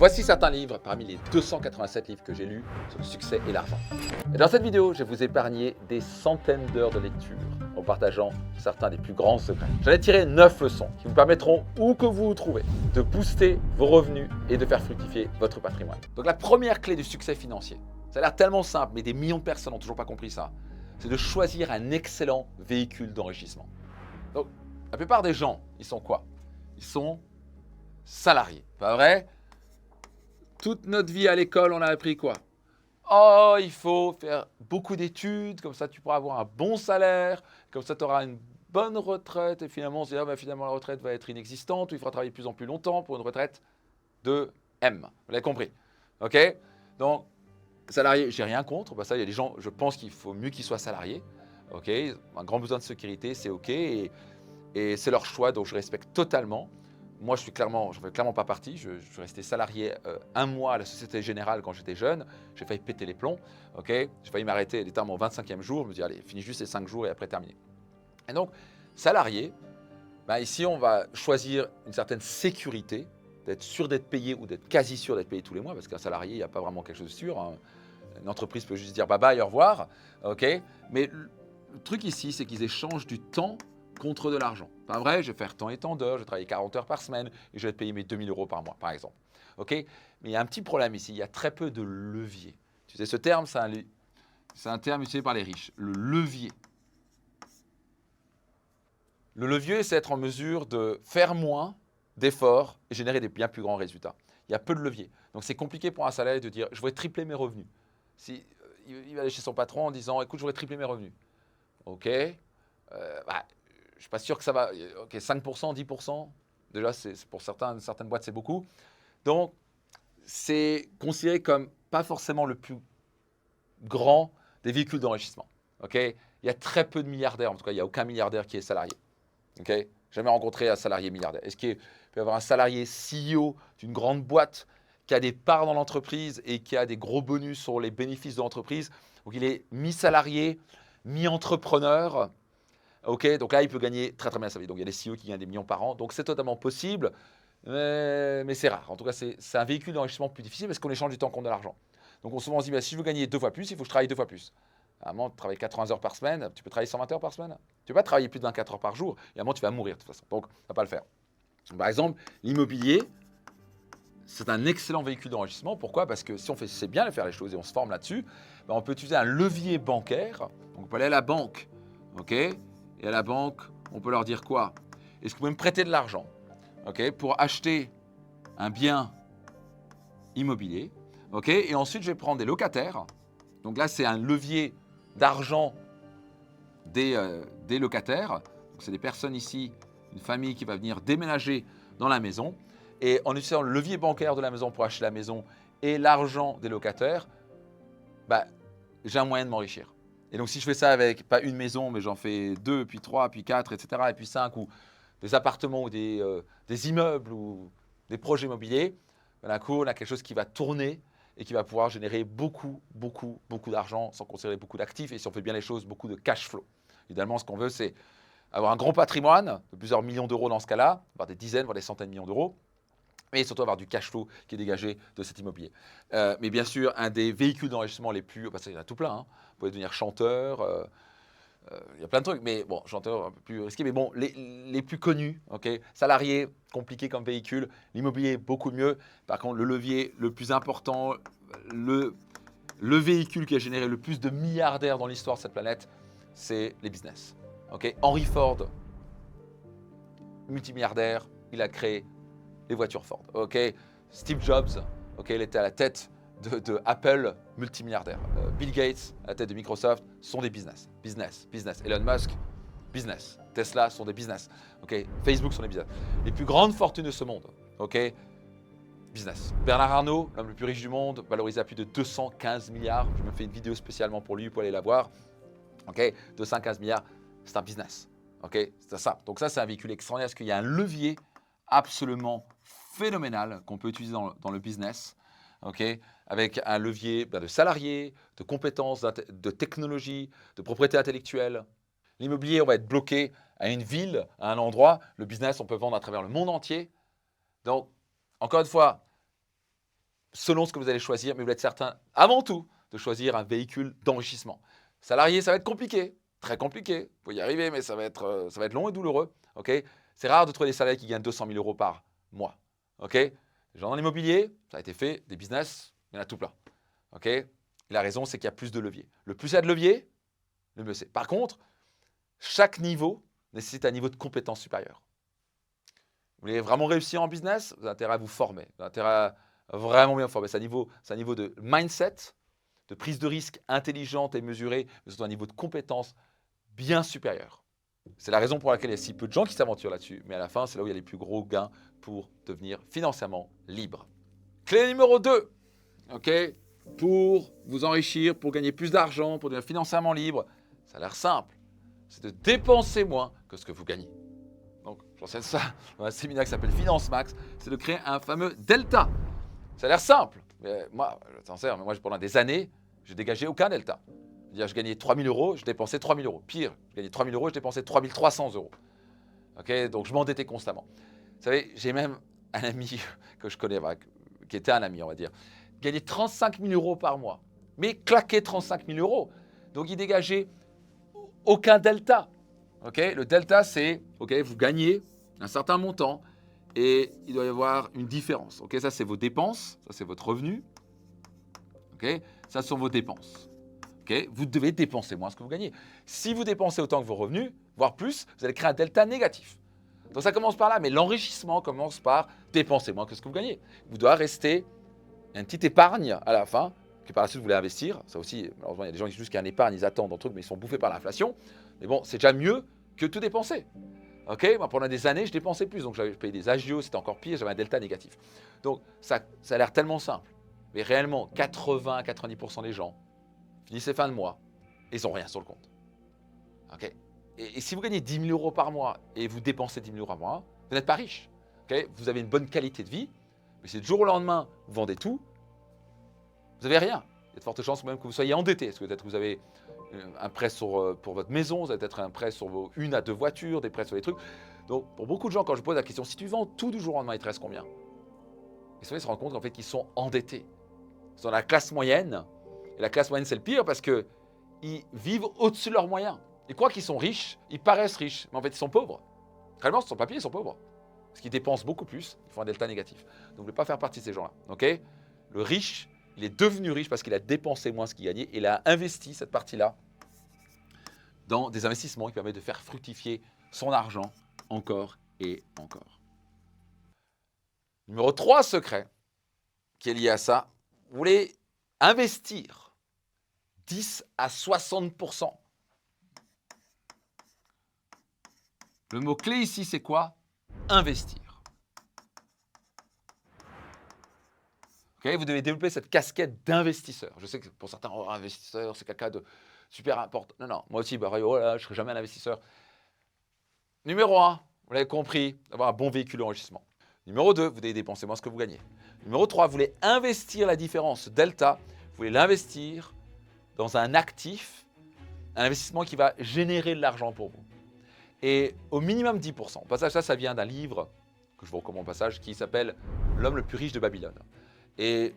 Voici certains livres parmi les 287 livres que j'ai lus sur le succès et l'argent. Et dans cette vidéo, je vais vous épargner des centaines d'heures de lecture en partageant certains des plus grands secrets. J'en ai tiré 9 leçons qui vous permettront, où que vous vous trouvez, de booster vos revenus et de faire fructifier votre patrimoine. Donc la première clé du succès financier, ça a l'air tellement simple, mais des millions de personnes n'ont toujours pas compris ça, c'est de choisir un excellent véhicule d'enrichissement. Donc la plupart des gens, ils sont quoi? Ils sont salariés, pas vrai? Toute notre vie à l'école, on a appris quoi? Oh, il faut faire beaucoup d'études, comme ça tu pourras avoir un bon salaire, comme ça tu auras une bonne retraite, et finalement on se dit, ah, ben, finalement la retraite va être inexistante, ou il faudra travailler de plus en plus longtemps pour une retraite de M. Vous l'avez compris? Ok? Donc, salarié, j'ai rien contre, ça il y a des gens, je pense qu'il faut mieux qu'ils soient salariés. Ok? Un grand besoin de sécurité, c'est ok, et c'est leur choix, donc je respecte totalement. Moi, je ne fais clairement pas partie. Je suis resté salarié un mois à la Société Générale quand j'étais jeune. J'ai failli péter les plombs. Okay, j'ai failli m'arrêter à mon 25e jour. Je me dis, allez, finis juste ces 5 jours et après terminer. Et donc, salarié, ici, on va choisir une certaine sécurité, d'être sûr d'être payé ou d'être quasi sûr d'être payé tous les mois, parce qu'un salarié, il n'y a pas vraiment quelque chose de sûr. Hein. Une entreprise peut juste dire bye bye, au revoir. Okay, mais le truc ici, c'est qu'ils échangent du temps contre de l'argent. Pas vrai, je vais faire tant et tant d'heures, je vais travailler 40 heures par semaine et je vais te payer mes 2000 € par mois, par exemple. Okay, mais il y a un petit problème ici, il y a très peu de levier. Tu sais, ce terme, c'est un terme utilisé par les riches, le levier. Le levier, c'est être en mesure de faire moins d'efforts et générer des bien plus grands résultats. Il y a peu de levier. Donc, c'est compliqué pour un salarié de dire, je voudrais tripler mes revenus. Si, il va aller chez son patron en disant, écoute, je voudrais tripler mes revenus. OK, je ne suis pas sûr que ça va. OK, 5%, 10%, déjà, c'est pour certaines boîtes, c'est beaucoup. Donc, c'est considéré comme pas forcément le plus grand des véhicules d'enrichissement. OK, il y a très peu de milliardaires, en tout cas, il n'y a aucun milliardaire qui est salarié. OK, jamais rencontré un salarié milliardaire. Est-ce qu'il peut y avoir un salarié CEO d'une grande boîte qui a des parts dans l'entreprise et qui a des gros bonus sur les bénéfices de l'entreprise? Donc, il est mi-salarié, mi-entrepreneur. Ok, donc là, il peut gagner très très bien sa vie. Donc, il y a des CEO qui gagnent des millions par an. Donc, c'est totalement possible, mais c'est rare. En tout cas, c'est un véhicule d'enrichissement plus difficile parce qu'on échange du temps contre de l'argent. Donc, on souvent se dit, si je veux gagner 2 fois plus, il faut que je travaille 2 fois plus. À un moment, tu travailles 80 heures par semaine, tu peux travailler 120 heures par semaine. Tu ne peux pas travailler plus de 24 heures par jour. Et à un moment, tu vas mourir de toute façon. Donc, ça ne va pas le faire. Par exemple, l'immobilier, c'est un excellent véhicule d'enrichissement. Pourquoi? Parce que si on sait bien faire les choses et on se forme là-dessus, on peut utiliser un levier bancaire. Donc, on peut aller à la banque. OK, et à la banque, on peut leur dire quoi? Est-ce que vous pouvez me prêter de l'argent, pour acheter un bien immobilier, et ensuite, je vais prendre des locataires. Donc là, c'est un levier d'argent des locataires. C'est des personnes ici, une famille qui va venir déménager dans la maison. Et en utilisant le levier bancaire de la maison pour acheter la maison et l'argent des locataires, j'ai un moyen de m'enrichir. Et donc, si je fais ça avec, pas une maison, mais j'en fais 2, puis 3, puis 4, etc., et puis 5, ou des appartements, ou des immeubles, ou des projets immobiliers, d'un coup, on a quelque chose qui va tourner et qui va pouvoir générer beaucoup, beaucoup, beaucoup d'argent, sans considérer beaucoup d'actifs, et si on fait bien les choses, beaucoup de cash flow. Évidemment, ce qu'on veut, c'est avoir un gros patrimoine, de plusieurs millions d'euros dans ce cas-là, voire des dizaines, voire des centaines de millions d'euros, et surtout avoir du cash flow qui est dégagé de cet immobilier. Mais bien sûr, un des véhicules d'enrichissement les plus... il y en a tout plein. Hein. Vous pouvez devenir chanteur, il y a plein de trucs, mais bon, chanteur un peu plus risqué. Mais bon, les plus connus, salarié, compliqué comme véhicule, l'immobilier, beaucoup mieux. Par contre, le levier le plus important, le véhicule qui a généré le plus de milliardaires dans l'histoire de cette planète, c'est les business. Henry Ford, multimilliardaire, il a créé les voitures Ford. Steve Jobs, il était à la tête de Apple, multimilliardaire. Bill Gates, à la tête de Microsoft, sont des business. Elon Musk, business. Tesla sont des business. Facebook sont des business. Les plus grandes fortunes de ce monde, business. Bernard Arnault, l'homme le plus riche du monde, valorisé à plus de 215 milliards. Je me fais une vidéo spécialement pour lui, pour aller la voir. 215 milliards, c'est un business. C'est ça. Donc ça, c'est un véhicule extraordinaire parce qu'il y a un levier absolument phénoménal qu'on peut utiliser dans le business, avec un levier de salariés, de compétences, de technologie, de propriété intellectuelle. L'immobilier, on va être bloqué à une ville, à un endroit. Le business, on peut vendre à travers le monde entier. Donc, encore une fois, selon ce que vous allez choisir, mais vous voulez être certain, avant tout, de choisir un véhicule d'enrichissement. Salarié, ça va être compliqué, très compliqué. Vous pouvez y arriver, mais ça va être long et douloureux. Okay, c'est rare de trouver des salariés qui gagnent 200 000 euros par mois. Okay, les gens dans l'immobilier, ça a été fait, des business, il y en a tout plein. Okay, et la raison, c'est qu'il y a plus de leviers. Le plus il y a de leviers, le mieux c'est. Par contre, chaque niveau nécessite un niveau de compétence supérieur. Vous voulez vraiment réussir en business, vous avez intérêt à vous former, vous avez intérêt à vraiment bien vous former. C'est un niveau de mindset, de prise de risque intelligente et mesurée, mais surtout un niveau de compétence bien supérieur. C'est la raison pour laquelle il y a si peu de gens qui s'aventurent là-dessus, mais à la fin, c'est là où il y a les plus gros gains pour devenir financièrement libre. Clé numéro 2, okay, pour vous enrichir, pour gagner plus d'argent, pour devenir financièrement libre, ça a l'air simple, c'est de dépenser moins que ce que vous gagnez. Donc, j'enseigne ça dans un séminaire qui s'appelle Finance Max, c'est de créer un fameux delta. Ça a l'air simple, mais moi, pendant des années, je dégagé aucun delta. C'est-à-dire, je gagnais 3 000 euros, je dépensais 3 000 euros. Pire, je gagnais 3 000 euros, je dépensais 3 300 euros. Okay, donc, je m'endettais constamment. Vous savez, j'ai même un ami que je connais, qui était un ami, on va dire, gagnait 35 000 euros par mois, mais claquait 35 000 euros. Donc, il dégageait aucun delta. Okay, le delta, c'est, vous gagnez un certain montant et il doit y avoir une différence. Okay, ça, c'est vos dépenses, ça, c'est votre revenu. Okay, ça, sont vos dépenses. Okay, vous devez dépenser moins ce que vous gagnez. Si vous dépensez autant que vos revenus, voire plus, vous allez créer un delta négatif. Donc ça commence par là, mais l'enrichissement commence par dépenser moins que ce que vous gagnez. Vous devez rester une petite épargne à la fin, que par la suite vous voulez investir. Ça aussi, malheureusement, il y a des gens qui disent juste qu'il y a une épargne, ils attendent un truc, mais ils sont bouffés par l'inflation. Mais bon, c'est déjà mieux que tout dépenser. Okay, moi, pendant des années, je dépensais plus, donc j'avais payé des agios, c'était encore pire, j'avais un delta négatif. Donc ça a l'air tellement simple. Mais réellement, 80-90% des gens finissent les fins de mois et ils n'ont rien sur le compte. Okay, et si vous gagnez 10 000 euros par mois et vous dépensez 10 000 euros par mois, vous n'êtes pas riche. Okay, vous avez une bonne qualité de vie, mais si du jour au lendemain, vous vendez tout, vous n'avez rien. Il y a de fortes chances même que vous soyez endetté. Parce que peut-être que vous avez un prêt pour votre maison, vous avez peut-être un prêt sur vos 1 à 2 voitures, des prêts sur les trucs. Donc, pour beaucoup de gens, quand je pose la question, si tu vends tout du jour au lendemain, il te reste combien? Et souvent, ils se rendent compte en fait qu'ils sont endettés. Ils sont dans la classe moyenne. Et la classe moyenne, c'est le pire parce qu'ils vivent au-dessus de leurs moyens. Ils croient qu'ils sont riches, ils paraissent riches, mais en fait, ils sont pauvres. Réellement, sur le papier, ils sont pauvres. Parce qu'ils dépensent beaucoup plus, ils font un delta négatif. Donc, vous ne voulez pas faire partie de ces gens-là. Okay, le riche, il est devenu riche parce qu'il a dépensé moins ce qu'il gagnait et il a investi cette partie-là dans des investissements qui permettent de faire fructifier son argent encore et encore. Numéro 3 secret qui est lié à ça, vous voulez investir 10 à 60%. Le mot-clé ici, c'est quoi? Investir. Okay, vous devez développer cette casquette d'investisseur. Je sais que pour certains, investisseur, c'est quelqu'un de super important. Non, moi aussi, je ne serai jamais un investisseur. Numéro 1, vous l'avez compris, avoir un bon véhicule d'enrichissement. Numéro 2, vous devez dépenser moins ce que vous gagnez. Numéro 3, vous voulez investir la différence delta, vous voulez l'investir dans un actif, un investissement qui va générer de l'argent pour vous. Et au minimum 10%. Au passage, ça vient d'un livre que je vous recommande au passage qui s'appelle « L'homme le plus riche de Babylone ». Et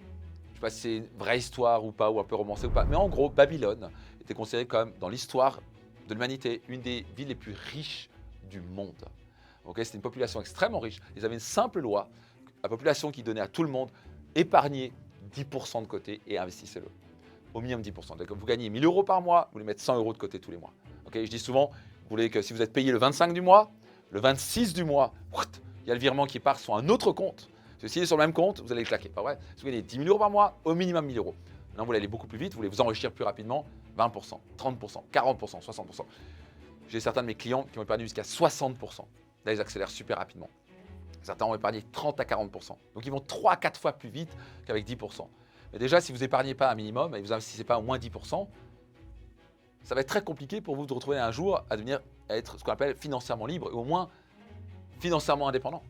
je ne sais pas si c'est une vraie histoire ou pas, ou un peu romancée ou pas, mais en gros, Babylone était considérée comme, dans l'histoire de l'humanité, une des villes les plus riches du monde. Okay, c'était une population extrêmement riche. Ils avaient une simple loi, la population qui donnait à tout le monde, épargnez 10% de côté et investissez-le. Au minimum 10%. Donc, vous gagnez 1 000 euros par mois, vous voulez mettre 100 euros de côté tous les mois. Okay, je dis souvent, vous voulez que si vous êtes payé le 25 du mois, le 26 du mois, il y a le virement qui part sur un autre compte. Parce que s'il est sur le même compte, vous allez le claquer. Pas vrai? Si vous gagnez 10 000 euros par mois, au minimum 1 000 euros. Maintenant, vous voulez aller beaucoup plus vite, vous voulez vous enrichir plus rapidement, 20%, 30%, 40%, 60%. J'ai certains de mes clients qui ont épargné jusqu'à 60%. Là, ils accélèrent super rapidement. Certains ont épargné 30 à 40%. Donc, ils vont 3 à 4 fois plus vite qu'avec 10%. Mais déjà, si vous n'épargnez pas un minimum et vous n'investissez pas au moins 10%, ça va être très compliqué pour vous de retrouver un jour à être ce qu'on appelle financièrement libre et au moins financièrement indépendant.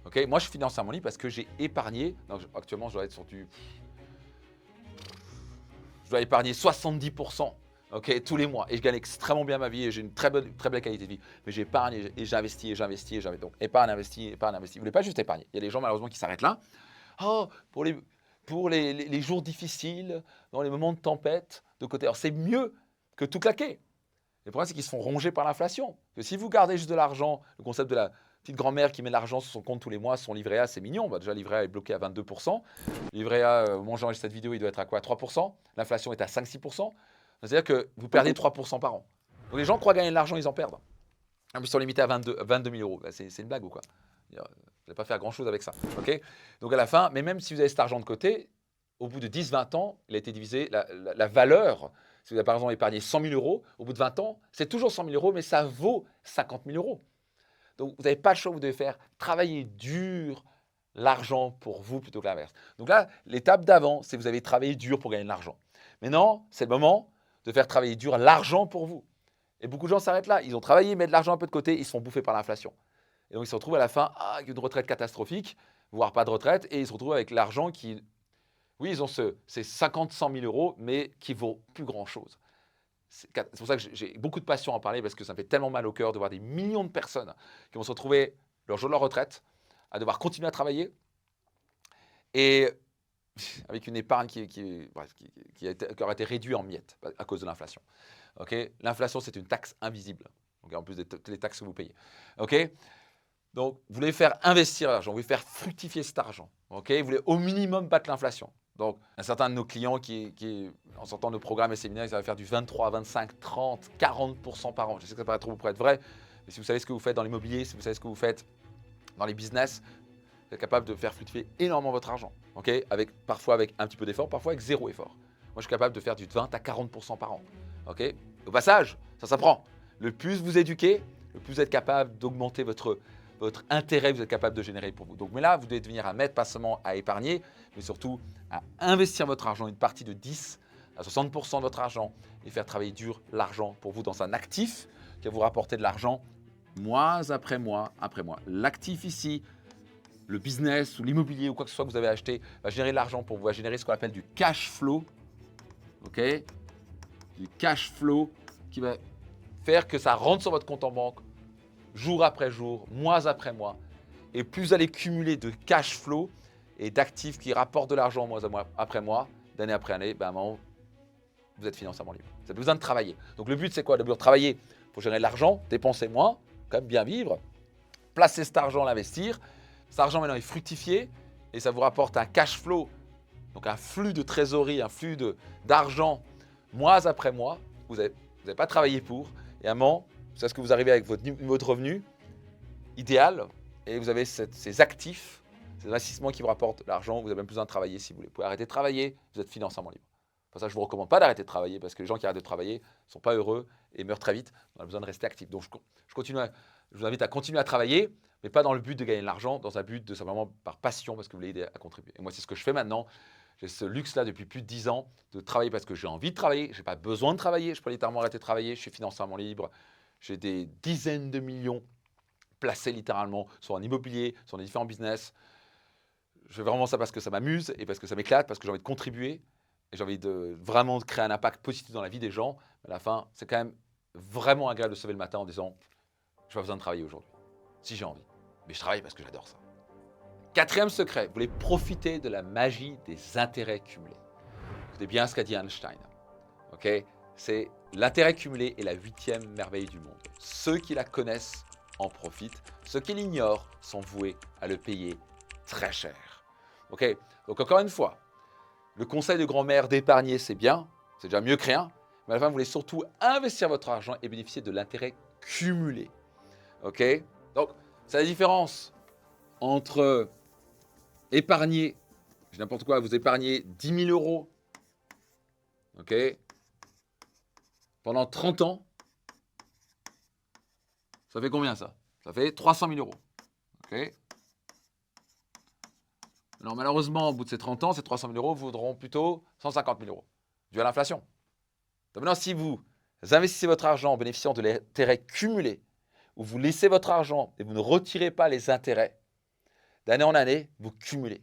Okay, moi, je suis financièrement libre parce que j'ai épargné. Donc, actuellement, je dois être sur du... Je dois épargner 70%. Okay, tous les mois. Et je gagne extrêmement bien ma vie et j'ai une très belle qualité de vie. Mais j'épargne et j'investis et j'investis et j'investis. Donc, épargne, investis, épargne, investis. Vous ne voulez pas juste épargner. Il y a des gens, malheureusement, qui s'arrêtent là. Oh, pour pour les jours difficiles, dans les moments de tempête, de côté. Alors c'est mieux que tout claquer. Le problème, c'est qu'ils se font ronger par l'inflation. Que si vous gardez juste de l'argent, le concept de la petite grand-mère qui met de l'argent sur son compte tous les mois, son livret A, c'est mignon. Bah, déjà, le livret A est bloqué à 22%. Le livret A, au moment où j'enregistre cette vidéo, il doit être à quoi? 3%. L'inflation est à 5-6%. C'est-à-dire que vous perdez 3% par an. Donc les gens croient gagner de l'argent, ils en perdent. En plus, ils sont limités à 22 000 euros. Bah, c'est une blague ou quoi? Vous n'allez pas faire grand-chose avec ça. Okay, donc à la fin, mais même si vous avez cet argent de côté, au bout de 10-20 ans, il a été divisé, la valeur, si vous avez par exemple épargné 100 000 euros, au bout de 20 ans, c'est toujours 100 000 euros, mais ça vaut 50 000 euros. Donc vous n'avez pas le choix, vous devez faire travailler dur l'argent pour vous plutôt que l'inverse. Donc là, l'étape d'avant, c'est que vous avez travaillé dur pour gagner de l'argent. Maintenant, c'est le moment de faire travailler dur l'argent pour vous. Et beaucoup de gens s'arrêtent là. Ils ont travaillé, mettent de l'argent un peu de côté, ils se font bouffer par l'inflation. Et donc ils se retrouvent à la fin avec une retraite catastrophique, voire pas de retraite, et ils se retrouvent avec l'argent qui, oui, ils ont ces 50-100 000 euros, mais qui vaut plus grand-chose. C'est pour ça que j'ai beaucoup de passion à en parler, parce que ça me fait tellement mal au cœur de voir des millions de personnes qui vont se retrouver le jour de leur retraite à devoir continuer à travailler et avec une épargne qui aura été réduite en miettes à cause de l'inflation. Okay, l'inflation, c'est une taxe invisible, okay, en plus de toutes les taxes que vous payez. Okay, donc, vous voulez faire investir l'argent, vous voulez faire fructifier cet argent. Okay, vous voulez au minimum battre l'inflation. Donc, un certain de nos clients qui en sortant de programmes et séminaires, ils allaient faire du 23, 25, 30, 40% par an. Je sais que ça paraît trop pour être vrai, mais si vous savez ce que vous faites dans l'immobilier, si vous savez ce que vous faites dans les business, vous êtes capable de faire fructifier énormément votre argent. Okay, parfois avec un petit peu d'effort, parfois avec zéro effort. Moi, je suis capable de faire du 20 à 40% par an. Okay, au passage, ça s'apprend. Le plus vous éduquez, le plus vous êtes capable d'augmenter votre intérêt que vous êtes capable de générer pour vous. Donc, mais là, vous devez devenir un maître, pas seulement à épargner, mais surtout à investir votre argent, une partie de 10 à 60% de votre argent et faire travailler dur l'argent pour vous dans un actif qui va vous rapporter de l'argent mois après mois après mois. L'actif ici, le business ou l'immobilier ou quoi que ce soit que vous avez acheté, va générer de l'argent pour vous, va générer ce qu'on appelle du cash flow. OK, du cash flow qui va faire que ça rentre sur votre compte en banque jour après jour, mois après mois. Et plus vous allez cumuler de cash flow et d'actifs qui rapportent de l'argent mois après mois, d'année après année, ben, à un moment, vous êtes financièrement libre. Vous avez besoin de travailler. Donc le but, c'est quoi? D'abord travailler pour générer de l'argent, dépenser moins, quand même bien vivre, placer cet argent, l'investir. Cet argent maintenant est fructifié et ça vous rapporte un cash flow, donc un flux de trésorerie, un flux d'argent mois après mois. Vous n'avez pas travaillé pour. Et à un moment, c'est ce que vous arrivez avec votre niveau de revenu idéal et vous avez ces actifs, ces investissements qui vous rapportent l'argent. Vous avez même besoin de travailler si vous voulez. Vous pouvez arrêter de travailler, vous êtes financièrement libre. Pour ça, je ne vous recommande pas d'arrêter de travailler parce que les gens qui arrêtent de travailler ne sont pas heureux et meurent très vite. On a besoin de rester actif. Donc, je vous invite à continuer à travailler, mais pas dans le but de gagner de l'argent, dans un but de simplement par passion parce que vous voulez aider à contribuer. Et moi, c'est ce que je fais maintenant. J'ai ce luxe-là depuis plus de 10 ans de travailler parce que j'ai envie de travailler. Je n'ai pas besoin de travailler. Je peux littéralement arrêter de travailler. Je suis financièrement libre. J'ai des dizaines de millions placés littéralement soit en immobilier, soit dans les différents business. Je fais vraiment ça parce que ça m'amuse et parce que ça m'éclate, parce que j'ai envie de contribuer et j'ai envie de vraiment créer un impact positif dans la vie des gens. Mais à la fin, c'est quand même vraiment agréable de se lever le matin en disant « je n'ai pas besoin de travailler aujourd'hui, si j'ai envie. Mais je travaille parce que j'adore ça. » Quatrième secret, vous voulez profiter de la magie des intérêts cumulés. Écoutez bien ce qu'a dit Einstein. Okay, c'est l'intérêt cumulé est la 8e merveille du monde. Ceux qui la connaissent en profitent. Ceux qui l'ignorent sont voués à le payer très cher. Okay, donc encore une fois, le conseil de grand-mère d'épargner, c'est bien, c'est déjà mieux que rien. Mais à la fin, vous voulez surtout investir votre argent et bénéficier de l'intérêt cumulé. Okay, donc, c'est la différence entre épargner, n'importe quoi, vous épargnez 10 000 euros, ok, pendant 30 ans, ça fait combien ça? Ça fait 300 000 euros, ok. Alors malheureusement, au bout de ces 30 ans, ces 300 000 euros vaudront plutôt 150 000 euros, dû à l'inflation. Donc maintenant, si vous investissez votre argent en bénéficiant de l'intérêt cumulé, ou vous laissez votre argent et vous ne retirez pas les intérêts, d'année en année, vous cumulez.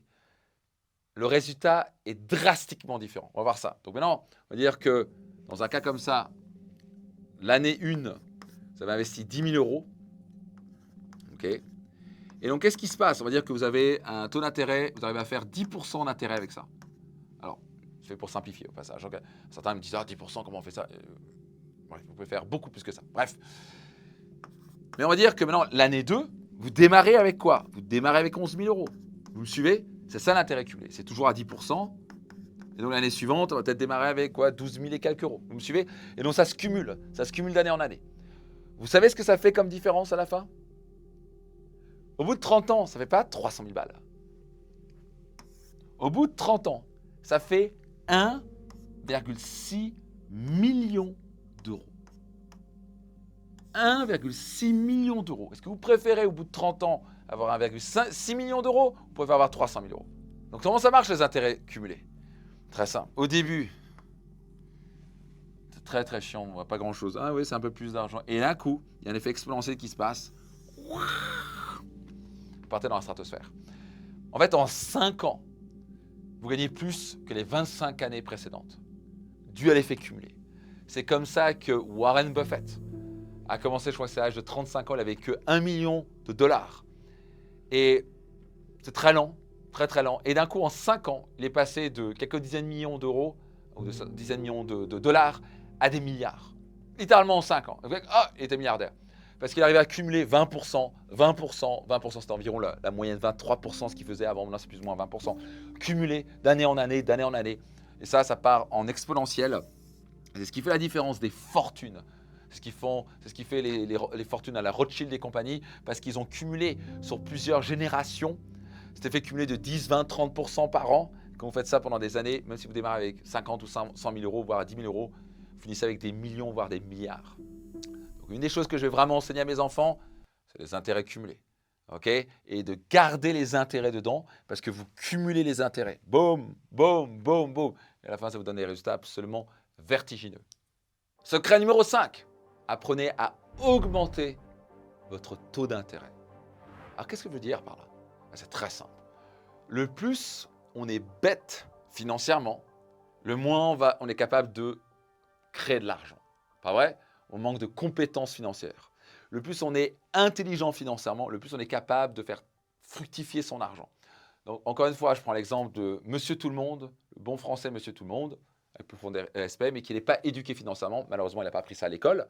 Le résultat est drastiquement différent. On va voir ça. Donc maintenant, on va dire que dans un cas comme ça, l'année 1, vous avez investi 10 000 euros. Okay. Et donc, qu'est-ce qui se passe? On va dire que vous avez un taux d'intérêt, vous arrivez à faire 10% d'intérêt avec ça. Alors, c'est fait pour simplifier au passage. Donc, certains me disent, ah, 10%, comment on fait ça bref, vous pouvez faire beaucoup plus que ça. Bref. Mais on va dire que maintenant, l'année 2, vous démarrez avec quoi? Vous démarrez avec 11 000 euros. Vous me suivez? C'est ça l'intérêt cumulé. C'est toujours à 10%. Et donc l'année suivante, on va peut-être démarrer avec quoi? 12 000 et quelques euros. Vous me suivez? Et donc ça se cumule d'année en année. Vous savez ce que ça fait comme différence à la fin? Au bout de 30 ans, ça ne fait pas 300 000 balles. Au bout de 30 ans, ça fait 1,6 million d'euros. 1,6 million d'euros. Est-ce que vous préférez au bout de 30 ans avoir 1,6 million d'euros? Vous pouvez avoir 300 000 euros. Donc comment ça marche les intérêts cumulés? Très simple. Au début, c'est très très chiant, on voit pas grand chose. Ah oui, c'est un peu plus d'argent. Et d'un coup, il y a un effet exponentiel qui se passe. Vous partez dans la stratosphère. En fait, en 5 ans, vous gagnez plus que les 25 années précédentes, dû à l'effet cumulé. C'est comme ça que Warren Buffett a commencé, je crois que c'est à l'âge de 35 ans, il avait que 1 million de dollars. Et c'est très lent, très très lent. Et d'un coup, en 5 ans, il est passé de quelques dizaines de millions d'euros, ou de dizaines de millions de dollars, à des milliards. Littéralement en 5 ans. Ah, il était milliardaire. Parce qu'il arrivait à cumuler 20%, 20%, 20%, c'était environ la moyenne, 23%, ce qu'il faisait avant, maintenant c'est plus ou moins 20%, cumulé d'année en année, d'année en année. Et ça part en exponentiel. C'est ce qui fait la différence des fortunes. C'est ce qui fait les fortunes à la Rothschild et compagnie, parce qu'ils ont cumulé sur plusieurs générations. C'était fait cumuler de 10, 20, 30% par an. Quand vous faites ça pendant des années, même si vous démarrez avec 50 ou 100 000 euros, voire 10 000 euros, vous finissez avec des millions, voire des milliards. Donc, une des choses que je vais vraiment enseigner à mes enfants, c'est les intérêts cumulés. Okay, et de garder les intérêts dedans, parce que vous cumulez les intérêts. Boum, boum, boum, boum. Et à la fin, ça vous donne des résultats absolument vertigineux. Secret numéro 5. Apprenez à augmenter votre taux d'intérêt. Alors, qu'est-ce que je veux dire par là? C'est très simple. Le plus on est bête financièrement, le moins on est capable de créer de l'argent. Pas vrai? On manque de compétences financières. Le plus on est intelligent financièrement, le plus on est capable de faire fructifier son argent. Donc, encore une fois, je prends l'exemple de Monsieur Tout-le-Monde, le bon français Monsieur Tout-le-Monde, avec plus fond respect, mais qui n'est pas éduqué financièrement. Malheureusement, il n'a pas appris ça à l'école.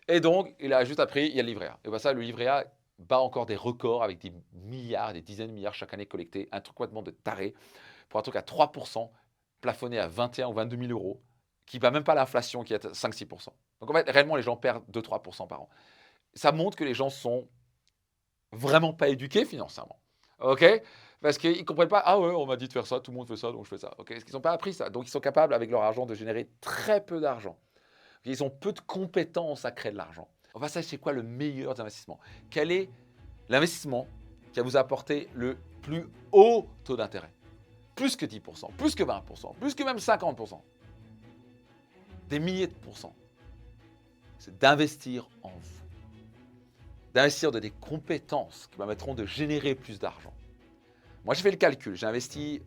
Et donc, il a juste appris, il y a le livret A. Et bien ça, le livret A bat encore des records avec des milliards, des dizaines de milliards chaque année collectés. Un truc complètement de taré. Pour un truc à 3%, plafonné à 21 ou 22 000 euros, qui ne bat même pas l'inflation qui est à 5-6%. Donc en fait, réellement, les gens perdent 2-3% par an. Ça montre que les gens sont vraiment pas éduqués financièrement. OK? Parce qu'ils ne comprennent pas, ah ouais, on m'a dit de faire ça, tout le monde fait ça, donc je fais ça. OK? Parce qu'ils n'ont pas appris ça. Donc ils sont capables, avec leur argent, de générer très peu d'argent. Ils ont peu de compétences à créer de l'argent. Enfin, ça, c'est quoi le meilleur des investissements? Quel est l'investissement qui va vous apporter le plus haut taux d'intérêt? Plus que 10%, plus que 20%, plus que même 50%. Des milliers de pourcents. C'est d'investir en vous. D'investir dans des compétences qui permettront de générer plus d'argent. Moi, j'ai fait le calcul. J'ai investi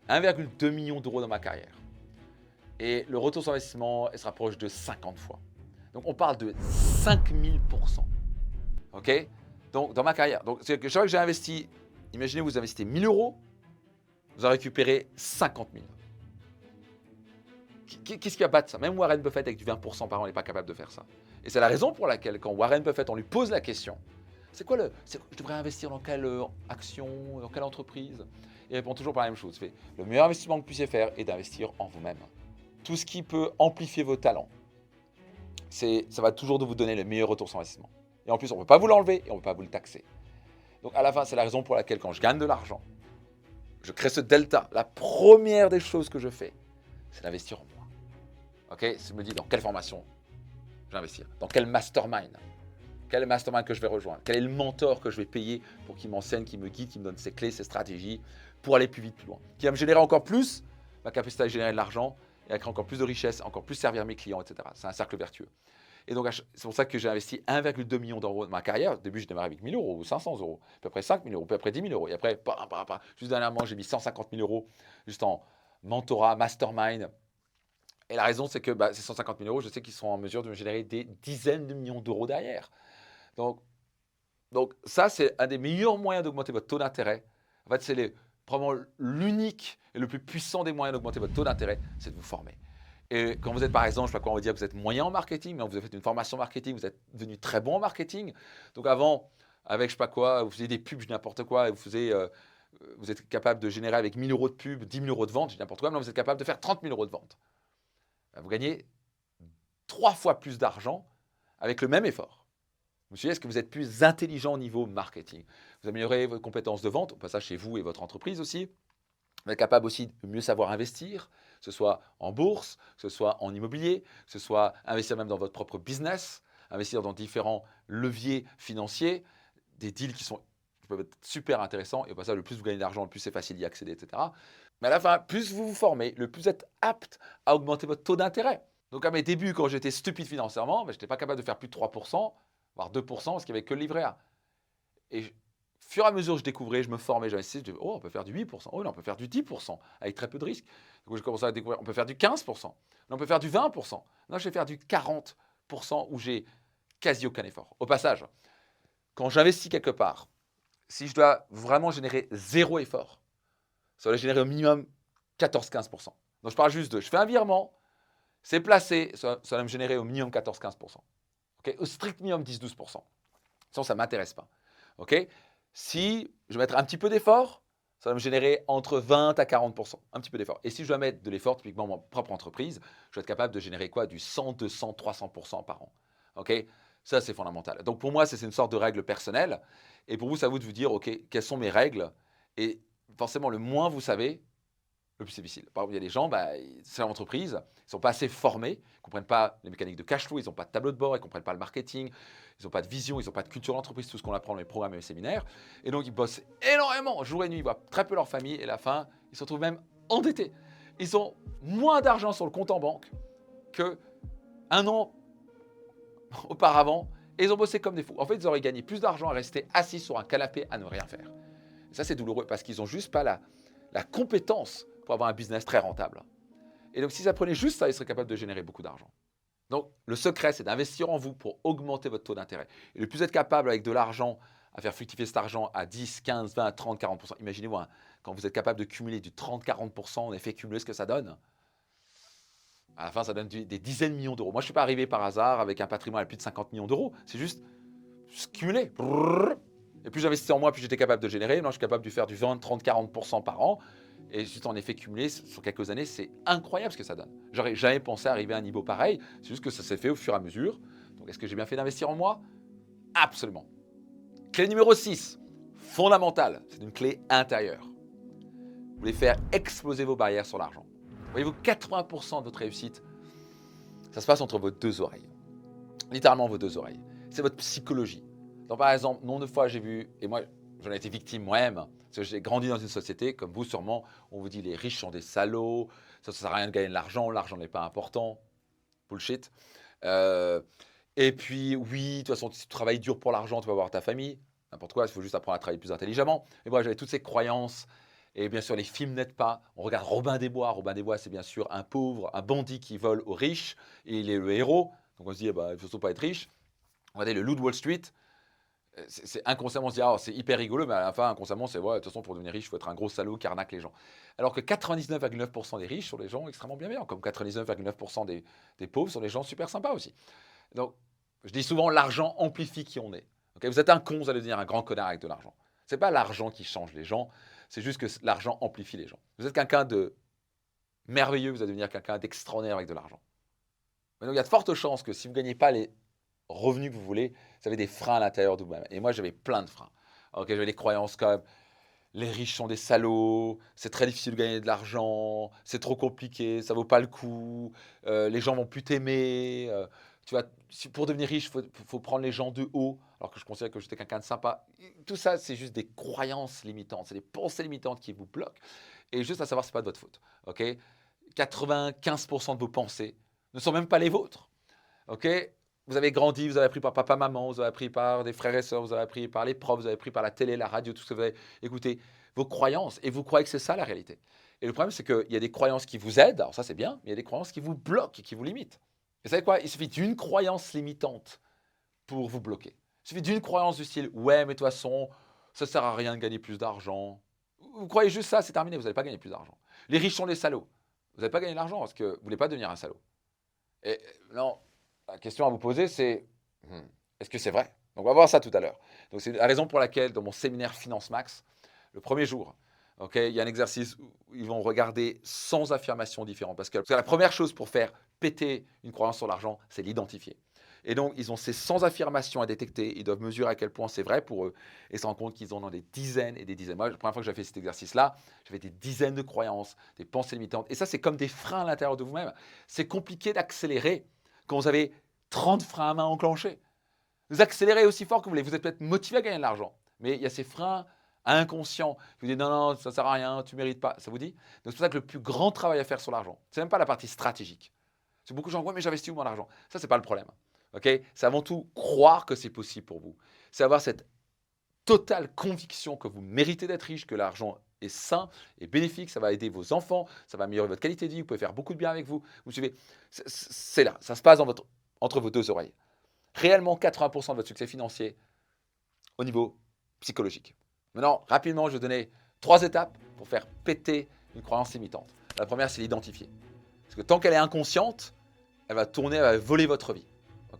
1,2 million d'euros dans ma carrière. Et le retour sur investissement se rapproche de 50 fois. Donc, on parle de 5000%. OK? Donc, dans ma carrière. Donc, c'est que chaque fois que j'ai investi, imaginez, vous investissez 1000 euros, vous en récupérez 50 000. Qu'est-ce qui va battre ça? Même Warren Buffett, avec du 20% par an, n'est pas capable de faire ça. Et c'est la raison pour laquelle, quand Warren Buffett, on lui pose la question, je devrais investir dans quelle action, dans quelle entreprise? Il répond toujours par la même chose. Le meilleur investissement que vous puissiez faire est d'investir en vous-même. Tout ce qui peut amplifier vos talents, ça va toujours de vous donner le meilleur retour sur investissement. Et en plus, on ne peut pas vous l'enlever et on ne peut pas vous le taxer. Donc à la fin, c'est la raison pour laquelle, quand je gagne de l'argent, je crée ce delta. La première des choses que je fais, c'est d'investir en moi. Ok? Je me dis dans quelle formation je vais investir, dans quel mastermind que je vais rejoindre, quel est le mentor que je vais payer pour qu'il m'enseigne, qu'il me guide, qu'il me donne ses clés, ses stratégies pour aller plus vite, plus loin, qui va me générer encore plus ma capacité à générer de l'argent et à créer encore plus de richesse, encore plus servir mes clients, etc. C'est un cercle vertueux. Et donc, c'est pour ça que j'ai investi 1,2 million d'euros dans ma carrière. Au début, je démarrais avec 1 000 euros ou 500 euros, puis après 5 000 euros, puis après 10 000 euros. Et après, juste dernièrement, j'ai mis 150 000 euros juste en mentorat, mastermind. Et la raison, c'est que ces 150 000 euros, je sais qu'ils seront en mesure de me générer des dizaines de millions d'euros derrière. Donc ça, c'est un des meilleurs moyens d'augmenter votre taux d'intérêt. En fait, c'est probablement l'unique et le plus puissant des moyens d'augmenter votre taux d'intérêt, c'est de vous former. Et quand vous êtes, par exemple, je ne sais pas quoi, on va dire que vous êtes moyen en marketing, mais vous avez fait une formation marketing, vous êtes devenu très bon en marketing. Donc avant, avec je ne sais pas quoi, vous faisiez des pubs, n'importe quoi, et vous êtes capable de générer avec 1 000 euros de pub, 10 000 euros de vente, n'importe quoi, maintenant vous êtes capable de faire 30 000 euros de vente. Vous gagnez 3 fois plus d'argent avec le même effort. Vous suivez, est-ce que vous êtes plus intelligent au niveau marketing? Vous améliorez vos compétences de vente, au passage chez vous et votre entreprise aussi. Vous êtes capable aussi de mieux savoir investir, que ce soit en bourse, que ce soit en immobilier, que ce soit investir même dans votre propre business, investir dans différents leviers financiers, des deals qui peuvent être super intéressants. Et au passage, le plus vous gagnez d'argent, le plus c'est facile d'y accéder, etc. Mais à la fin, plus vous vous formez, le plus vous êtes apte à augmenter votre taux d'intérêt. Donc à mes débuts, quand j'étais stupide financièrement, je n'étais pas capable de faire plus de 3%, voire 2%, parce qu'il n'y avait que le livret A. Et au fur et à mesure que je découvrais, je me formais, j'investissais, je disais, oh, on peut faire du 8%, oh, non, on peut faire du 10%, avec très peu de risques. Donc, j'ai commencé à découvrir, on peut faire du 15%, non, on peut faire du 20%, non, je vais faire du 40% où j'ai quasi aucun effort. Au passage, quand j'investis quelque part, si je dois vraiment générer zéro effort, ça va générer au minimum 14-15%. Donc, je parle juste de, je fais un virement, c'est placé, ça va me générer au minimum 14-15%. Okay, au strict minimum 10-12%. Sinon, ça ne m'intéresse pas. Okay, si je vais mettre un petit peu d'effort, ça va me générer entre 20 à 40%. Un petit peu d'effort. Et si je dois mettre de l'effort, typiquement ma propre entreprise, je vais être capable de générer quoi? Du 100, 200, 300% par an. Okay, ça, c'est fondamental. Donc, pour moi, c'est une sorte de règle personnelle. Et pour vous, c'est à vous de vous dire, OK, quelles sont mes règles? Et forcément, le moins vous savez, le plus difficile. Par exemple, il y a des gens, c'est l'entreprise, ils ne sont pas assez formés, ils ne comprennent pas les mécaniques de cash flow, ils n'ont pas de tableau de bord, ils ne comprennent pas le marketing, ils n'ont pas de vision, ils n'ont pas de culture d'entreprise, tout ce qu'on apprend dans les programmes et les séminaires. Et donc, ils bossent énormément, jour et nuit, ils voient très peu leur famille, et à la fin, ils se retrouvent même endettés. Ils ont moins d'argent sur le compte en banque qu'un an auparavant, et ils ont bossé comme des fous. En fait, ils auraient gagné plus d'argent à rester assis sur un canapé à ne rien faire. Et ça, c'est douloureux, parce qu'ils n'ont juste pas la compétence pour avoir un business très rentable. Et donc, s'ils apprenaient juste ça, ils seraient capables de générer beaucoup d'argent. Donc, le secret, c'est d'investir en vous pour augmenter votre taux d'intérêt. Et le plus être capable, avec de l'argent, à faire fructifier cet argent à 10, 15, 20, 30, 40%. Imaginez-vous, quand vous êtes capable de cumuler du 30, 40% en effet cumulé, ce que ça donne. À la fin, ça donne des dizaines de millions d'euros. Moi, je ne suis pas arrivé par hasard avec un patrimoine à plus de 50 millions d'euros. C'est juste cumulé. Et plus j'investissais en moi, plus j'étais capable de générer. Maintenant, je suis capable de faire du 20, 30, 40% par an. Et juste en effet cumulé sur quelques années, c'est incroyable ce que ça donne. J'aurais jamais pensé arriver à un niveau pareil. C'est juste que ça s'est fait au fur et à mesure. Donc, est-ce que j'ai bien fait d'investir en moi? Absolument. Clé numéro 6, fondamentale, c'est une clé intérieure. Vous voulez faire exploser vos barrières sur l'argent. Voyez-vous, 80% de votre réussite, ça se passe entre vos deux oreilles. Littéralement vos deux oreilles. C'est votre psychologie. Donc, par exemple, nombre de fois j'ai vu, et moi j'en ai été victime moi-même, parce que j'ai grandi dans une société, comme vous sûrement, on vous dit les riches sont des salauds, ça ne sert à rien de gagner de l'argent n'est pas important. Bullshit. Et puis, oui, de toute façon, si tu travailles dur pour l'argent, tu vas avoir ta famille. N'importe quoi, il faut juste apprendre à travailler plus intelligemment. Mais moi, j'avais toutes ces croyances. Et bien sûr, les films n'aident pas. On regarde Robin des Bois. Robin des Bois, c'est bien sûr un pauvre, un bandit qui vole aux riches. Et il est le héros. Donc on se dit, il ne faut surtout pas être riche. Regardez le Loup de Wall Street. C'est inconsciemment, on se dit, ah, c'est hyper rigolo, mais à la fin, inconsciemment, c'est, ouais, de toute façon, pour devenir riche, il faut être un gros salaud qui arnaque les gens. Alors que 99,9% des riches sont des gens extrêmement bienveillants, comme 99,9% des pauvres sont des gens super sympas aussi. Donc, je dis souvent, l'argent amplifie qui on est. Okay, vous êtes un con, vous allez devenir un grand connard avec de l'argent. Ce n'est pas l'argent qui change les gens, c'est juste que l'argent amplifie les gens. Vous êtes quelqu'un de merveilleux, vous allez devenir quelqu'un d'extraordinaire avec de l'argent. Mais donc, il y a de fortes chances que si vous ne gagnez pas les revenus que vous voulez, vous avez des freins à l'intérieur de vous-même. Et moi, j'avais plein de freins. Okay, j'avais des croyances comme les riches sont des salauds, c'est très difficile de gagner de l'argent, c'est trop compliqué, ça vaut pas le coup, les gens vont plus t'aimer. Tu vois, pour devenir riche, faut prendre les gens de haut, alors que je considère que j'étais quelqu'un de sympa. Tout ça, c'est juste des croyances limitantes, c'est des pensées limitantes qui vous bloquent. Et juste à savoir, c'est pas de votre faute. Okay, 95% de vos pensées ne sont même pas les vôtres. Okay, vous avez grandi, vous avez appris par papa, maman, vous avez appris par des frères et sœurs, vous avez appris par les profs, vous avez appris par la télé, la radio, tout ce que vous avez écouté, vos croyances, et vous croyez que c'est ça la réalité. Et le problème, c'est qu'il y a des croyances qui vous aident, alors ça c'est bien, mais il y a des croyances qui vous bloquent et qui vous limitent. Et vous savez quoi? Il suffit d'une croyance limitante pour vous bloquer. Il suffit d'une croyance du style « ouais, mais de toute façon, ça ne sert à rien de gagner plus d'argent ». vous croyez juste ça, c'est terminé, vous n'allez pas gagner plus d'argent. Les riches sont des salauds. Vous n'allez pas gagner de l'argent parce que vous ne voulez pas devenir un salaud. Et non, la question à vous poser, c'est est-ce que c'est vrai? Donc on va voir ça tout à l'heure. Donc c'est la raison pour laquelle dans mon séminaire Finance Max, le premier jour, il y a un exercice où ils vont regarder 100 affirmations différentes. Parce que la première chose pour faire péter une croyance sur l'argent, c'est l'identifier. Et donc, ils ont ces 100 affirmations à détecter. Ils doivent mesurer à quel point c'est vrai pour eux et se rendre compte qu'ils en ont des dizaines et des dizaines. Moi, la première fois que j'ai fait cet exercice-là, j'avais des dizaines de croyances, des pensées limitantes. Et ça, c'est comme des freins à l'intérieur de vous-même. C'est compliqué d'accélérer quand vous avez 30 freins à main enclenchés. Vous accélérez aussi fort que vous voulez. Vous êtes peut-être motivé à gagner de l'argent. Mais il y a ces freins inconscients qui vous disent non, ça ne sert à rien, tu ne mérites pas. Ça vous dit? Donc, c'est pour ça que le plus grand travail à faire sur l'argent, ce n'est même pas la partie stratégique. C'est beaucoup de gens, ouais, mais j'investis où mon argent? Ça, ce n'est pas le problème. C'est avant tout croire que c'est possible pour vous. C'est avoir cette totale conviction que vous méritez d'être riche, que l'argent est sain et bénéfique, ça va aider vos enfants, ça va améliorer votre qualité de vie, vous pouvez faire beaucoup de bien avec vous. Vous suivez? C'est là, ça se passe entre vos deux oreilles. Réellement, 80% de votre succès financier au niveau psychologique. Maintenant, rapidement, je vais donner 3 étapes pour faire péter une croyance limitante. La première, c'est l'identifier. Parce que tant qu'elle est inconsciente, elle va tourner, elle va voler votre vie.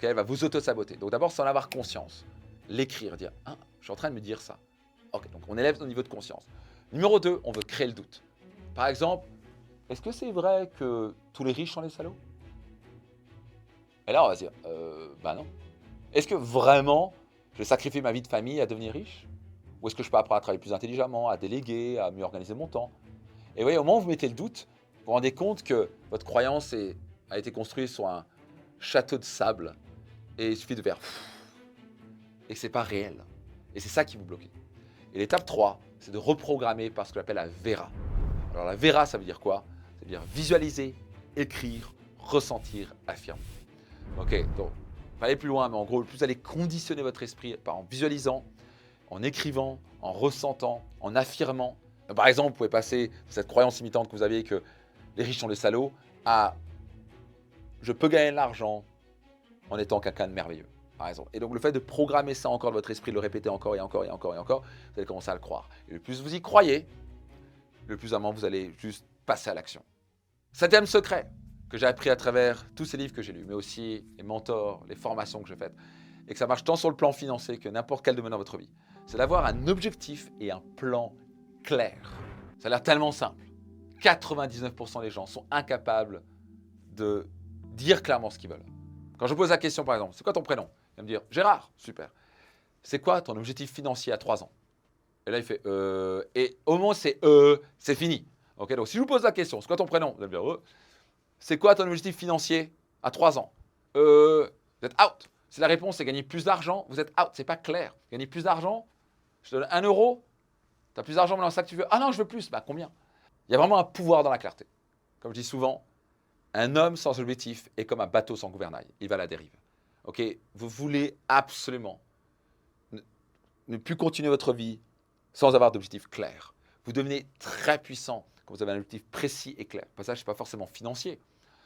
Elle va vous auto-saboter. Donc d'abord, sans en avoir conscience, l'écrire, dire « Ah, je suis en train de me dire ça ». Ok, donc on élève notre niveau de conscience. Numéro 2, on veut créer le doute. Par exemple, est-ce que c'est vrai que tous les riches sont des salauds? Et là, on va se dire bah non. Est-ce que vraiment je vais sacrifier ma vie de famille à devenir riche? Ou est-ce que je peux apprendre à travailler plus intelligemment, à déléguer, à mieux organiser mon temps? Et vous voyez, au moment où vous mettez le doute, vous vous rendez compte que votre croyance a été construite sur un château de sable. Et il suffit de faire et que ce n'est pas réel. Et c'est ça qui vous bloque. Et l'étape 3, c'est de reprogrammer par ce qu'on appelle la VERA. Alors la VERA, ça veut dire quoi? Ça veut dire visualiser, écrire, ressentir, affirmer. Ok, donc, pas aller plus loin, mais en gros, le plus vous allez conditionner votre esprit en visualisant, en écrivant, en ressentant, en affirmant. Donc, par exemple, vous pouvez passer de cette croyance limitante que vous aviez que les riches sont des salauds à je peux gagner de l'argent en étant quelqu'un de merveilleux, par exemple. Et donc le fait de programmer ça encore dans votre esprit, de le répéter encore et encore et encore et encore, vous allez commencer à le croire. Et le plus vous y croyez, le plus à un moment vous allez juste passer à l'action. 7e secret que j'ai appris à travers tous ces livres que j'ai lus, mais aussi les mentors, les formations que j'ai faites, et que ça marche tant sur le plan financier que n'importe quel domaine dans votre vie, c'est d'avoir un objectif et un plan clair. Ça a l'air tellement simple. 99% des gens sont incapables de dire clairement ce qu'ils veulent. Quand je pose la question, par exemple, c'est quoi ton prénom? Il va me dire Gérard, super. C'est quoi ton objectif financier à 3 ans? Et là, il fait et au moment où c'est fini. Ok, donc si je vous pose la question, c'est quoi ton prénom? Vous allez me dire c'est quoi ton objectif financier à 3 ans? Vous êtes out. Si la réponse est gagner plus d'argent, vous êtes out. C'est pas clair. Gagner plus d'argent, je te donne 1 euro. Tu as plus d'argent maintenant, c'est ça que tu veux? Ah non, je veux plus. Bah combien? Il y a vraiment un pouvoir dans la clarté. Comme je dis souvent, un homme sans objectif est comme un bateau sans gouvernail. Il va à la dérive. Ok, vous voulez absolument ne plus continuer votre vie sans avoir d'objectif clair. Vous devenez très puissant quand vous avez un objectif précis et clair. Ça, ce n'est pas forcément financier.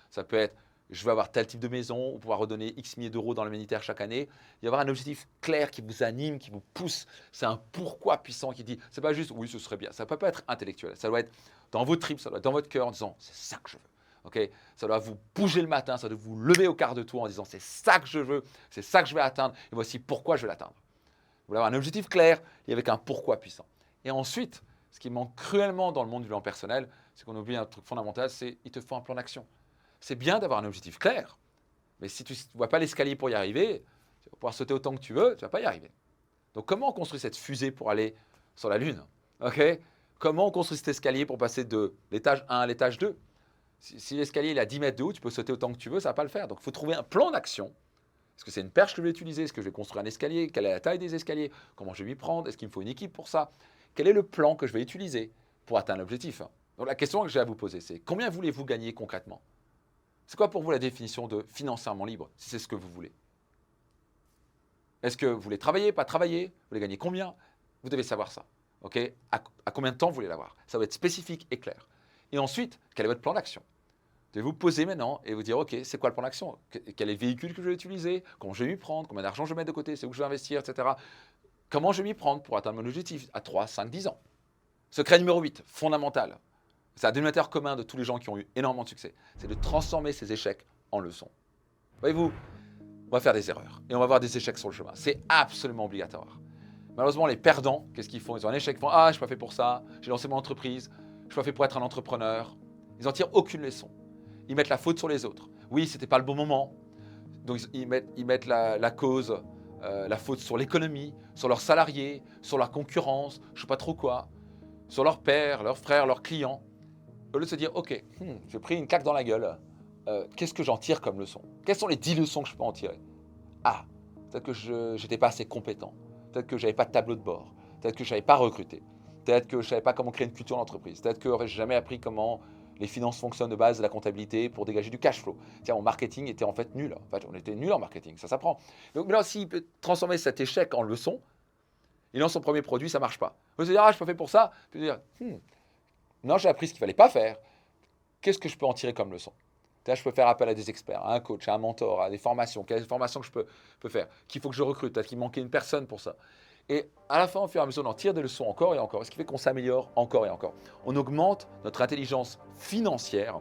Ça peut être, je veux avoir tel type de maison, ou pouvoir redonner X milliers d'euros dans le militaire chaque année. Il y avoir un objectif clair qui vous anime, qui vous pousse. C'est un pourquoi puissant qui dit, c'est pas juste, oui, ce serait bien. Ça ne peut pas être intellectuel. Ça doit être dans vos tripes, ça doit être dans votre cœur en disant, c'est ça que je veux. Okay, ça doit vous bouger le matin, ça doit vous lever au quart de tour en disant c'est ça que je veux, c'est ça que je vais atteindre, et voici pourquoi je vais l'atteindre. Vous voulez avoir un objectif clair et avec un pourquoi puissant. Et ensuite, ce qui manque cruellement dans le monde du plan personnel, c'est qu'on oublie un truc fondamental, c'est il te faut un plan d'action. C'est bien d'avoir un objectif clair, mais si tu ne vois pas l'escalier pour y arriver, tu vas pouvoir sauter autant que tu veux, tu ne vas pas y arriver. Donc comment on construit cette fusée pour aller sur la Lune? Comment on construit cet escalier pour passer de l'étage 1 à l'étage 2? Si l'escalier est à 10 mètres de haut, tu peux sauter autant que tu veux, ça ne va pas le faire. Donc il faut trouver un plan d'action. Est-ce que c'est une perche que je vais utiliser? Est-ce que je vais construire un escalier? Quelle est la taille des escaliers? Comment je vais m'y prendre? Est-ce qu'il me faut une équipe pour ça? Quel est le plan que je vais utiliser pour atteindre l'objectif? Donc la question que j'ai à vous poser, c'est combien voulez-vous gagner concrètement? C'est quoi pour vous la définition de financièrement libre, si c'est ce que vous voulez? Est-ce que vous voulez travailler, pas travailler? Vous voulez gagner combien? Vous devez savoir ça. À combien de temps vous voulez l'avoir? Ça va être spécifique et clair. Et ensuite, quel est votre plan d'action? Vous devez vous poser maintenant et vous dire, OK, c'est quoi le plan d'action? Quel est le véhicule que je vais utiliser? Comment je vais m'y prendre? Combien d'argent je vais mettre de côté? C'est où je vais investir, etc. Comment je vais m'y prendre pour atteindre mon objectif à 3, 5, 10 ans? Secret numéro 8, fondamental. C'est un dénominateur commun de tous les gens qui ont eu énormément de succès. C'est de transformer ces échecs en leçons. Voyez-vous, on va faire des erreurs et on va avoir des échecs sur le chemin. C'est absolument obligatoire. Malheureusement, les perdants, qu'est-ce qu'ils font? Ils ont un échec, ils font « Ah, je ne suis pas fait pour ça, j'ai lancé mon entreprise, je ne suis pas fait pour être un entrepreneur. » Ils n'en tirent aucune leçon. Ils mettent la faute sur les autres. Oui, ce n'était pas le bon moment. Donc, ils mettent la cause, la faute sur l'économie, sur leurs salariés, sur la concurrence, je ne sais pas trop quoi, sur leur père, leurs frères, leurs clients. Au lieu de se dire « Ok, j'ai pris une claque dans la gueule. Qu'est-ce que j'en tire comme leçon? Quelles sont les 10 leçons que je peux en tirer? Ah, peut-être que je n'étais pas assez compétent. Peut-être que je n'avais pas de tableau de bord. Peut-être que je ne savais pas recruter. Peut-être que je ne savais pas comment créer une culture d'entreprise. Peut-être que je n'ai jamais appris comment les finances fonctionnent de base de la comptabilité pour dégager du cash flow. Tiens, mon marketing était en fait nul. En fait, on était nul en marketing, ça s'apprend. Donc là, s'il peut transformer cet échec en leçon, il lance son premier produit, ça ne marche pas. Vous allez dire, ah, je ne suis pas fait pour ça. Puis dire, non, j'ai appris ce qu'il ne fallait pas faire. Qu'est-ce que je peux en tirer comme leçon? Là, je peux faire appel à des experts, à un coach, à un mentor, à des formations. Quelles formations que je peux faire? Qu'il faut que je recrute? Peut-être qu'il manquait une personne pour ça. Et à la fin, au fur et à mesure, on en tire des leçons encore et encore. Ce qui fait qu'on s'améliore encore et encore. On augmente notre intelligence financière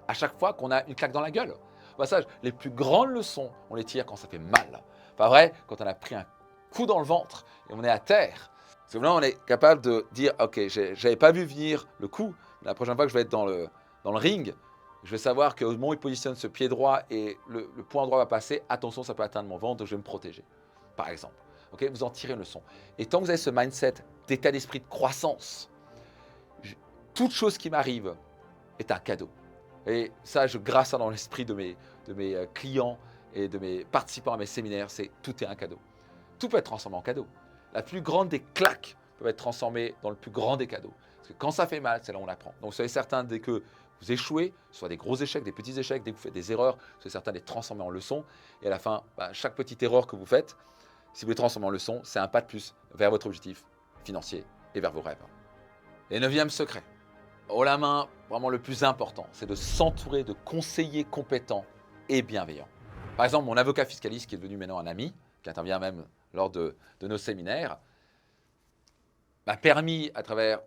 à chaque fois qu'on a une claque dans la gueule. Au passage, les plus grandes leçons, on les tire quand ça fait mal. Pas vrai? Quand on a pris un coup dans le ventre et on est à terre. Parce que là, on est capable de dire, ok, j'avais pas vu venir le coup. La prochaine fois que je vais être dans le ring, je vais savoir qu'au moment où il positionne ce pied droit et le point droit va passer, attention, ça peut atteindre mon ventre, donc je vais me protéger, par exemple. Okay, vous en tirez une leçon. Et tant que vous avez ce mindset d'état d'esprit de croissance, toute chose qui m'arrive est un cadeau. Et ça, je grâce à dans l'esprit de mes clients et de mes participants à mes séminaires, c'est tout est un cadeau. Tout peut être transformé en cadeau. La plus grande des claques peut être transformée dans le plus grand des cadeaux. Parce que quand ça fait mal, c'est là où on apprend. Donc soyez certain, dès que vous échouez, soit des gros échecs, des petits échecs, dès que vous faites des erreurs, soyez certain de les transformer en leçons. Et à la fin, chaque petite erreur que vous faites, si vous les transformez en leçons, c'est un pas de plus vers votre objectif financier et vers vos rêves. Et 9e secret, haut la main, vraiment le plus important, c'est de s'entourer de conseillers compétents et bienveillants. Par exemple, mon avocat fiscaliste qui est devenu maintenant un ami, qui intervient même lors de nos séminaires, m'a permis, à travers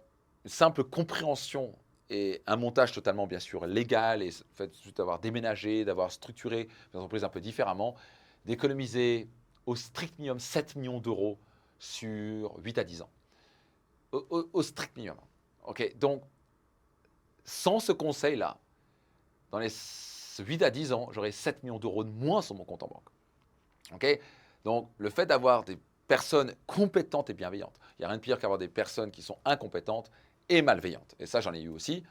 une simple compréhension et un montage totalement, bien sûr, légal, et le fait d'avoir déménagé, d'avoir structuré l'entreprise un peu différemment, d'économiser au strict minimum 7 millions d'euros sur 8 à 10 ans. Au strict minimum. Okay, donc, sans ce conseil-là, dans les 8 à 10 ans, j'aurai 7 millions d'euros de moins sur mon compte en banque. Okay, donc, le fait d'avoir des personnes compétentes et bienveillantes, il n'y a rien de pire qu'avoir des personnes qui sont incompétentes et malveillantes. Et ça, j'en ai eu aussi,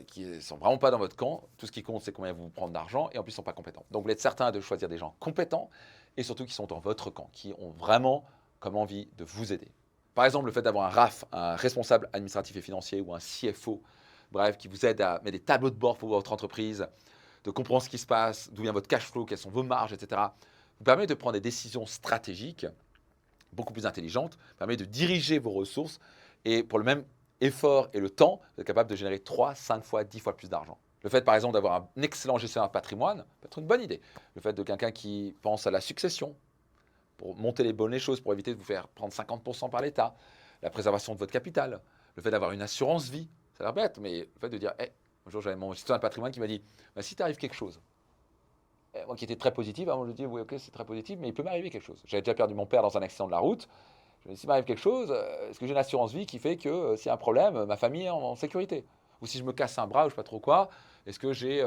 qui ne sont vraiment pas dans votre camp. Tout ce qui compte, c'est combien vous prendre d'argent, et en plus, ils ne sont pas compétents. Donc, vous êtes certain de choisir des gens compétents, et surtout qui sont dans votre camp, qui ont vraiment comme envie de vous aider. Par exemple, le fait d'avoir un RAF, un responsable administratif et financier, ou un CFO, bref, qui vous aide à mettre des tableaux de bord pour votre entreprise, de comprendre ce qui se passe, d'où vient votre cash flow, quelles sont vos marges, etc., vous permet de prendre des décisions stratégiques beaucoup plus intelligentes, permet de diriger vos ressources, et pour le même effort et le temps, vous êtes capable de générer 3, 5 fois, 10 fois plus d'argent. Le fait, par exemple, d'avoir un excellent gestionnaire de patrimoine peut être une bonne idée. Le fait de quelqu'un qui pense à la succession, pour monter les bonnes choses, pour éviter de vous faire prendre 50% par l'État, la préservation de votre capital, le fait d'avoir une assurance vie, ça a l'air bête, mais le fait de dire, un jour j'avais mon gestionnaire de patrimoine qui m'a dit, si t'arrive quelque chose, moi qui étais très positif, je lui dis, oui ok c'est très positif, mais il peut m'arriver quelque chose. J'avais déjà perdu mon père dans un accident de la route, je me dis, s'il m'arrive quelque chose, est-ce que j'ai une assurance vie qui fait que s'il y a un problème, ma famille est en sécurité? Ou si je me casse un bras ou je ne sais pas trop quoi, est-ce que j'ai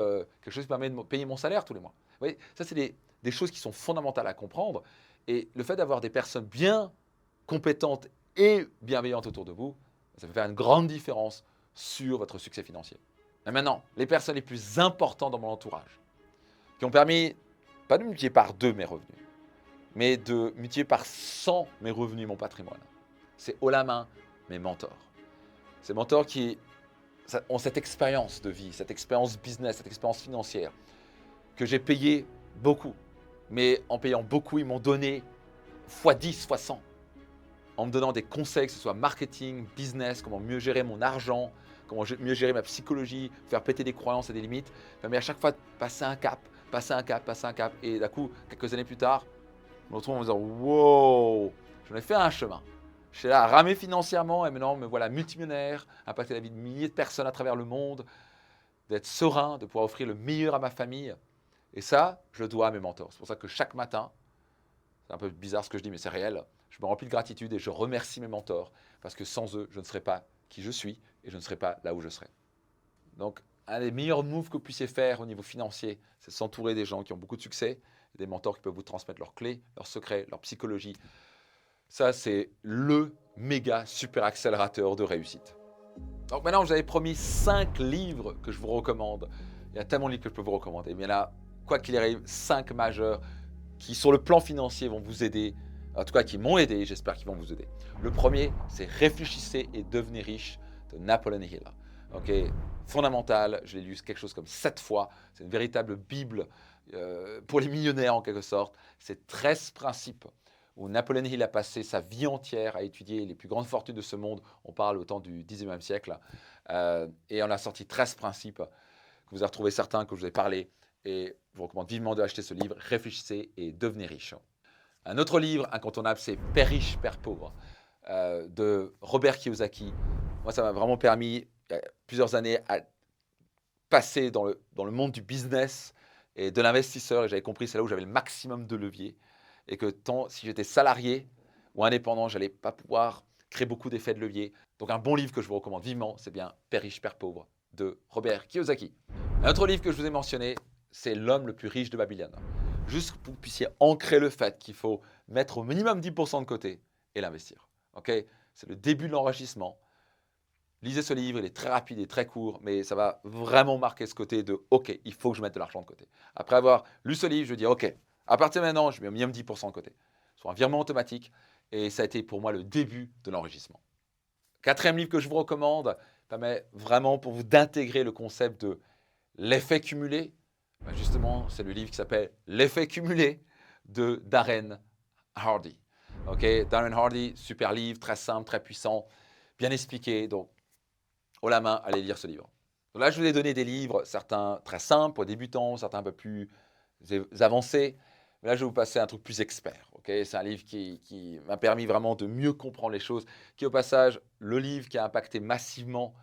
quelque chose qui permet de payer mon salaire tous les mois? Vous voyez, ça c'est des choses qui sont fondamentales à comprendre. Et le fait d'avoir des personnes bien compétentes et bienveillantes autour de vous, ça peut faire une grande différence sur votre succès financier. Et maintenant, les personnes les plus importantes dans mon entourage, qui ont permis, pas de multiplier par 2 mes revenus, mais de multiplier par 100 mes revenus, mon patrimoine. C'est haut la main mes mentors. Ces mentors qui ont cette expérience de vie, cette expérience business, cette expérience financière, que j'ai payé beaucoup. Mais en payant beaucoup, ils m'ont donné x10, x100. En me donnant des conseils, que ce soit marketing, business, comment mieux gérer mon argent, comment mieux gérer ma psychologie, faire péter des croyances et des limites. Mais à chaque fois, passer un cap, passer un cap, passer un cap. Et d'un coup, quelques années plus tard, je me retrouve en me disant « Wow, j'en ai fait un chemin. J'étais là à ramer financièrement et maintenant me voilà multimillionnaire, impacter la vie de milliers de personnes à travers le monde, d'être serein, de pouvoir offrir le meilleur à ma famille. Et ça, je le dois à mes mentors. C'est pour ça que chaque matin, c'est un peu bizarre ce que je dis, mais c'est réel, je me remplis de gratitude et je remercie mes mentors parce que sans eux, je ne serais pas qui je suis et je ne serais pas là où je serais. Donc, un des meilleurs moves que vous puissiez faire au niveau financier, c'est s'entourer des gens qui ont beaucoup de succès, des mentors qui peuvent vous transmettre leurs clés, leurs secrets, leur psychologie. Ça, c'est le méga super accélérateur de réussite. Donc maintenant, je vous avais promis 5 livres que je vous recommande. Il y a tellement de livres que je peux vous recommander. Mais il y en a, quoi qu'il arrive, 5 majeurs qui, sur le plan financier, vont vous aider. En tout cas, qui m'ont aidé, j'espère qu'ils vont vous aider. Le premier, c'est Réfléchissez et devenez riche de Napoleon Hill. Ok, fondamental, je l'ai lu quelque chose comme 7 fois. C'est une véritable bible pour les millionnaires en quelque sorte. C'est 13 principes où Napoleon Hill a passé sa vie entière à étudier les plus grandes fortunes de ce monde. On parle au temps du 19e siècle. Et on a sorti 13 principes, que vous avez retrouvé certains que je vous ai parlé. Et je vous recommande vivement d'acheter ce livre, Réfléchissez et devenez riche. Un autre livre incontournable, c'est Père riche, Père pauvre, de Robert Kiyosaki. Moi, ça m'a vraiment permis, il y a plusieurs années, à passer dans le monde du business et de l'investisseur. Et j'avais compris, c'est là où j'avais le maximum de levier. Et que si j'étais salarié ou indépendant, je n'allais pas pouvoir créer beaucoup d'effets de levier. Donc un bon livre que je vous recommande vivement, c'est bien Père riche, Père pauvre de Robert Kiyosaki. Un autre livre que je vous ai mentionné, c'est L'homme le plus riche de Babylone. Juste pour que vous puissiez ancrer le fait qu'il faut mettre au minimum 10% de côté et l'investir. Okay, c'est le début de l'enrichissement. Lisez ce livre, il est très rapide et très court, mais ça va vraiment marquer ce côté de « Ok, il faut que je mette de l'argent de côté ». Après avoir lu ce livre, je dis « Ok, à partir de maintenant, je mets au minimum 10% de côté ». Soit un virement automatique, et ça a été pour moi le début de l'enrichissement. Quatrième livre que je vous recommande, permet vraiment pour vous d'intégrer le concept de l'effet cumulé. Ben justement, c'est le livre qui s'appelle « L'effet cumulé » de Darren Hardy. Okay, Darren Hardy, super livre, très simple, très puissant, bien expliqué. Donc, haut la main, allez lire ce livre. Donc là, je vous ai donné des livres, certains très simples pour débutants, certains un peu plus avancés. Mais là, je vais vous passer un truc plus expert. Okay, c'est un livre qui m'a permis vraiment de mieux comprendre les choses, qui est au passage le livre qui a impacté massivement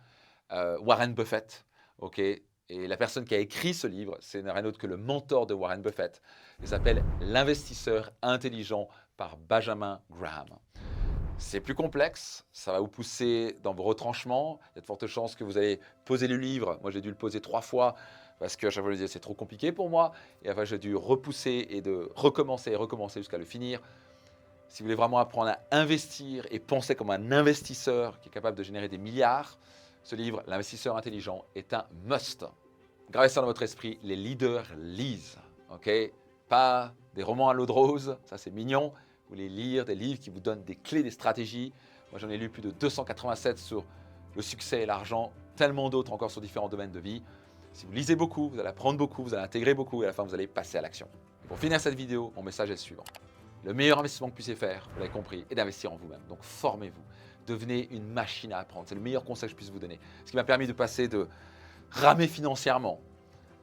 Warren Buffett. Okay, et la personne qui a écrit ce livre, c'est rien d'autre que le mentor de Warren Buffett. Il s'appelle L'investisseur intelligent par Benjamin Graham. C'est plus complexe, ça va vous pousser dans vos retranchements. Il y a de fortes chances que vous allez poser le livre. Moi, j'ai dû le poser 3 fois parce qu'à chaque fois, je me disais c'est trop compliqué pour moi. Et enfin, j'ai dû repousser et de recommencer et recommencer jusqu'à le finir. Si vous voulez vraiment apprendre à investir et penser comme un investisseur qui est capable de générer des milliards, ce livre, L'investisseur intelligent, est un must. Gravez ça dans votre esprit, les leaders lisent. Okay, pas des romans à l'eau de rose, ça c'est mignon. Vous voulez lire des livres qui vous donnent des clés, des stratégies. Moi, j'en ai lu plus de 287 sur le succès et l'argent, tellement d'autres encore sur différents domaines de vie. Si vous lisez beaucoup, vous allez apprendre beaucoup, vous allez intégrer beaucoup et à la fin, vous allez passer à l'action. Pour finir cette vidéo, mon message est le suivant. Le meilleur investissement que vous puissiez faire, vous l'avez compris, est d'investir en vous-même. Donc, formez-vous. Devenez une machine à apprendre. C'est le meilleur conseil que je puisse vous donner. Ce qui m'a permis de passer de ramer financièrement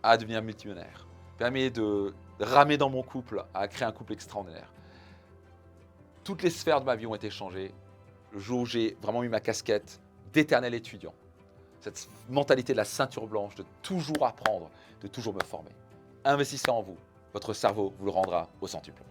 à devenir multimillionnaire. Permet de ramer dans mon couple à créer un couple extraordinaire. Toutes les sphères de ma vie ont été changées le jour où j'ai vraiment eu ma casquette d'éternel étudiant. Cette mentalité de la ceinture blanche, de toujours apprendre, de toujours me former. Investissez en vous. Votre cerveau vous le rendra au centuple.